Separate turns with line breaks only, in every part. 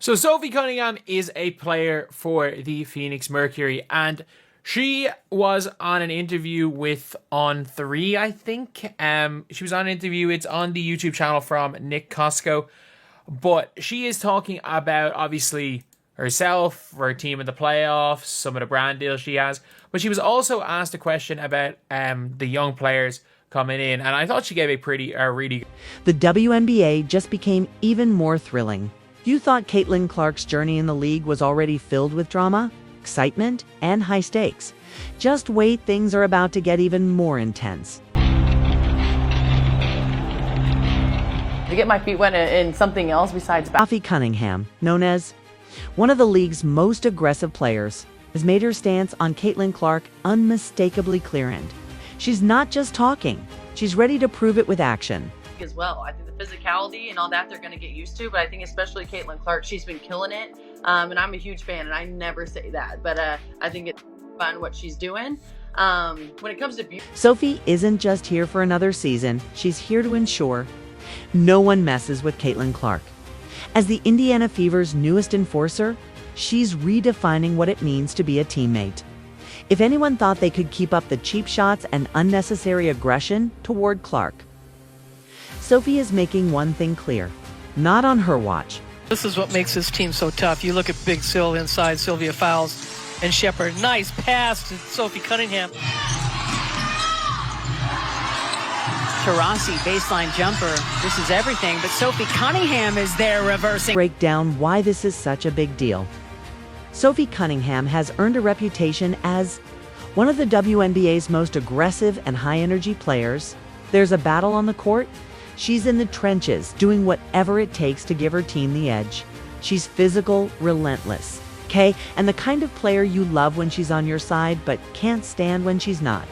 So Sophie Cunningham is a player for the Phoenix Mercury, and she was on an interview with On3, I think. She was on an interview. It's on the YouTube channel from Nick Costco. But she is talking about, obviously, herself, her team in the playoffs, some of the brand deals she has. But she was also asked a question about the young players coming in, and I thought she gave a really...
The WNBA just became even more thrilling. You thought Caitlin Clark's journey in the league was already filled with drama, excitement, and high stakes. Just wait, things are about to get even more intense.
To get my feet wet in something else besides
Sophie Cunningham, known as one of the league's most aggressive players, has made her stance on Caitlin Clark unmistakably clear. And she's not just talking, she's ready to prove it with action.
as well. I think the physicality and all that they're going to get used to, but I think especially Caitlin Clark, she's been killing it. And I'm a huge fan, and I never say that, but I think it's fun what she's doing. When it comes to
Sophie isn't just here for another season, she's here to ensure no one messes with Caitlin Clark. As the Indiana Fever's newest enforcer, she's redefining what it means to be a teammate. If anyone thought they could keep up the cheap shots and unnecessary aggression toward Clark, Sophie is making one thing clear: not on her watch.
This is what makes this team so tough. You look at Big Sil inside, Sylvia Fowles and Shepard. Nice pass to Sophie Cunningham.
Taurasi, baseline jumper. This is everything, but Sophie Cunningham is there reversing.
Break down why this is such a big deal. Sophie Cunningham has earned a reputation as one of the WNBA's most aggressive and high-energy players. There's a battle on the court. She's in the trenches, doing whatever it takes to give her team the edge. She's physical, relentless, okay? And the kind of player you love when she's on your side, but can't stand when she's not.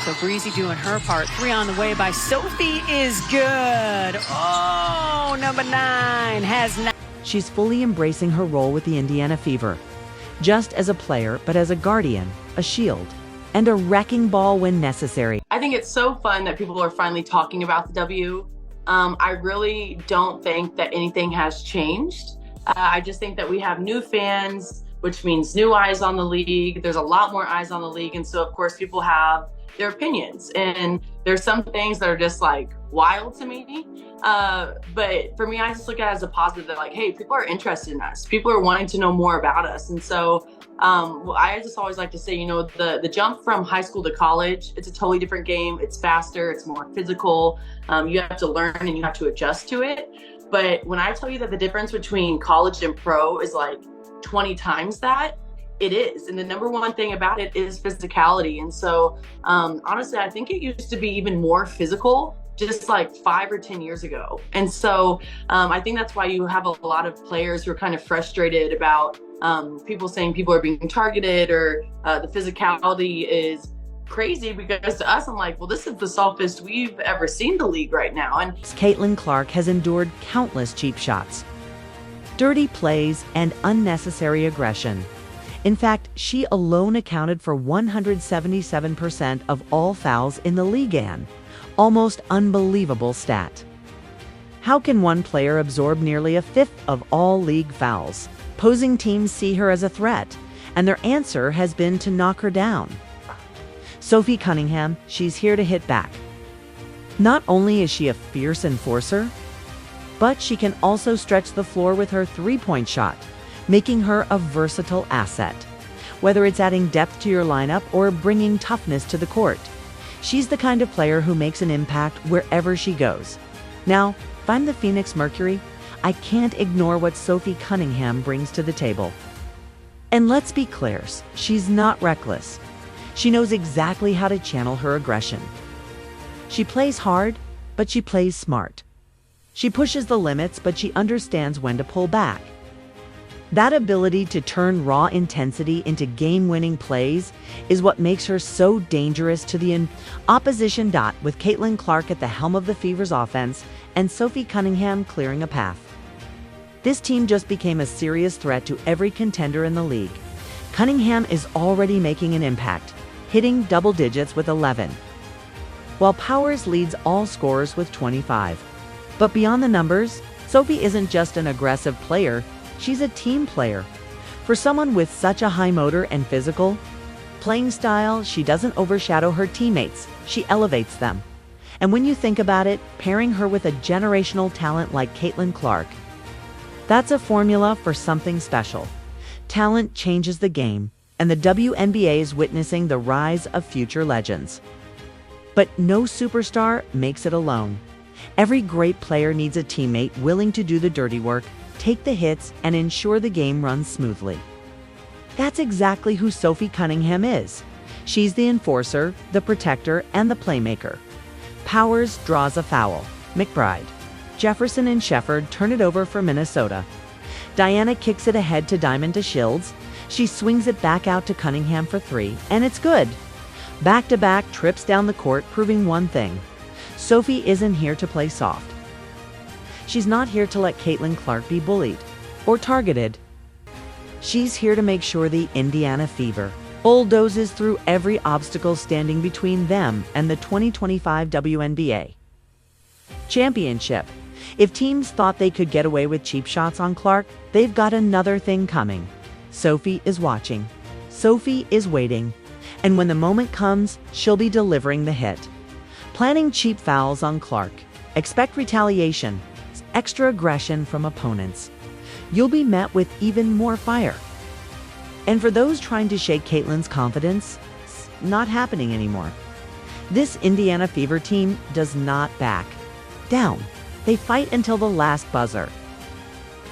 So Breezy doing her part. 3 on the way by Sophie is good. Oh, number 9 has 9.
She's fully embracing her role with the Indiana Fever, just as a player, but as a guardian, a shield, and a wrecking ball when necessary.
I think it's so fun that people are finally talking about the W. I really don't think that anything has changed. I just think that we have new fans, which means new eyes on the league. There's a lot more eyes on the league. And so, of course, people have their opinions. And there's some things that are just like wild to me. But for me, I just look at it as a positive that like, hey, people are interested in us. People are wanting to know more about us. And so I just always like to say, you know, the jump from high school to college, it's a totally different game. It's faster, it's more physical. You have to learn and you have to adjust to it. But when I tell you that the difference between college and pro is like 20 times that, it is. And the number one thing about it is physicality. And so honestly, I think it used to be even more physical just like 5 or 10 years ago. And so I think that's why you have a lot of players who are kind of frustrated about people saying people are being targeted or the physicality is crazy, because to us, I'm like, well, this is the softest we've ever seen the league right now. And
Caitlin Clark has endured countless cheap shots, dirty plays, and unnecessary aggression. In fact, she alone accounted for 177% of all fouls in the league, an almost unbelievable stat. How can one player absorb nearly a fifth of all league fouls? Opposing teams see her as a threat, and their answer has been to knock her down. Sophie Cunningham, she's here to hit back. Not only is she a fierce enforcer, but she can also stretch the floor with her three-point shot, making her a versatile asset. Whether it's adding depth to your lineup or bringing toughness to the court, she's the kind of player who makes an impact wherever she goes. Now, if I'm the Phoenix Mercury, I can't ignore what Sophie Cunningham brings to the table. And let's be clear, she's not reckless. She knows exactly how to channel her aggression. She plays hard, but she plays smart. She pushes the limits, but she understands when to pull back. That ability to turn raw intensity into game-winning plays is what makes her so dangerous to the opposition. With Caitlin Clark at the helm of the Fever's offense and Sophie Cunningham clearing a path, this team just became a serious threat to every contender in the league. Cunningham is already making an impact, hitting double digits with 11, while Powers leads all scorers with 25. But beyond the numbers, Sophie isn't just an aggressive player, she's a team player. For someone with such a high motor and physical playing style, she doesn't overshadow her teammates, she elevates them. And when you think about it, pairing her with a generational talent like Caitlin Clark, that's a formula for something special. Talent changes the game, and the WNBA is witnessing the rise of future legends. But no superstar makes it alone. Every great player needs a teammate willing to do the dirty work, take the hits, and ensure the game runs smoothly. That's exactly who Sophie Cunningham is. She's the enforcer, the protector, and the playmaker. Powers draws a foul. McBride, Jefferson, and Shefford turn it over for Minnesota. Diana kicks it ahead to Diamond to Shields. She swings it back out to Cunningham for 3, and it's good. Back-to-back trips down the court, proving one thing. Sophie isn't here to play soft. She's not here to let Caitlin Clark be bullied or targeted. She's here to make sure the Indiana Fever bulldozes through every obstacle standing between them and the 2025 WNBA championship. If teams thought they could get away with cheap shots on Clark, they've got another thing coming. Sophie is watching. Sophie is waiting. And when the moment comes, she'll be delivering the hit. Planning cheap fouls on Clark. Expect retaliation, extra aggression from opponents. You'll be met with even more fire. And for those trying to shake Caitlin's confidence, it's not happening anymore. This Indiana Fever team does not back down. They fight until the last buzzer.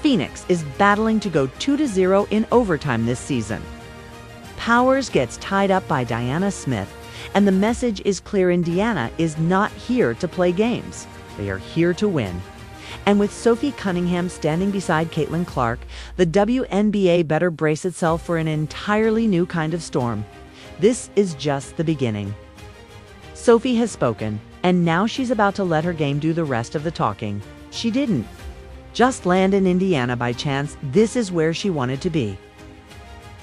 Phoenix is battling to go 2-0 in overtime this season. Powers gets tied up by Diana Smith, and the message is clear: Indiana is not here to play games. They are here to win. And with Sophie Cunningham standing beside Caitlin Clark, the WNBA better brace itself for an entirely new kind of storm. This is just the beginning. Sophie has spoken, and now she's about to let her game do the rest of the talking. She didn't just land in Indiana by chance. This is where she wanted to be.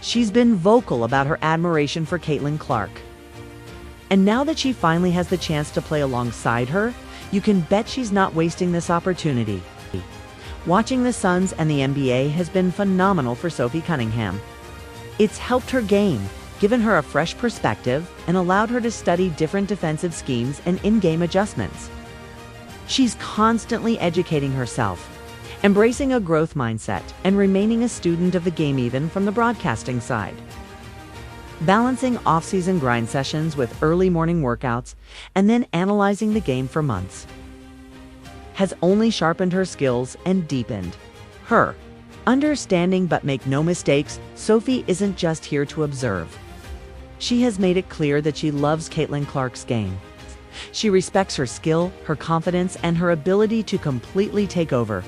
She's been vocal about her admiration for Caitlin Clark. And now that she finally has the chance to play alongside her, you can bet she's not wasting this opportunity. Watching the Suns and the NBA has been phenomenal for Sophie Cunningham. It's helped her game, given her a fresh perspective, and allowed her to study different defensive schemes and in-game adjustments. She's constantly educating herself, embracing a growth mindset, and remaining a student of the game even from the broadcasting side. Balancing off-season grind sessions with early morning workouts and then analyzing the game for months has only sharpened her skills and deepened her understanding. But make no mistakes, Sophie isn't just here to observe. She has made it clear that she loves Caitlin Clark's game. She respects her skill, her confidence, and her ability to completely take over.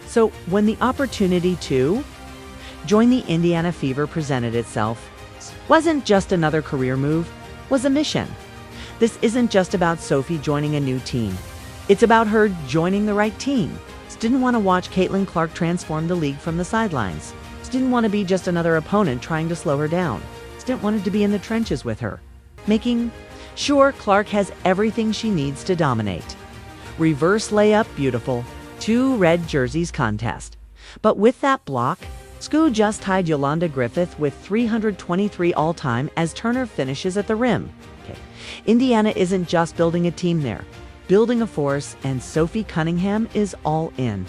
So when the opportunity to join the Indiana Fever presented itself, wasn't just another career move, was a mission. This isn't just about Sophie joining a new team. It's about her joining the right team. She didn't want to watch Caitlin Clark transform the league from the sidelines. She didn't want to be just another opponent trying to slow her down. She didn't want to be in the trenches with her, making sure Clark has everything she needs to dominate. Reverse layup, beautiful. 2 red jerseys contest. But with that block, Scoo just tied Yolanda Griffith with 323 all-time as Turner finishes at the rim. Indiana isn't just building a team there, building a force, and Sophie Cunningham is all in.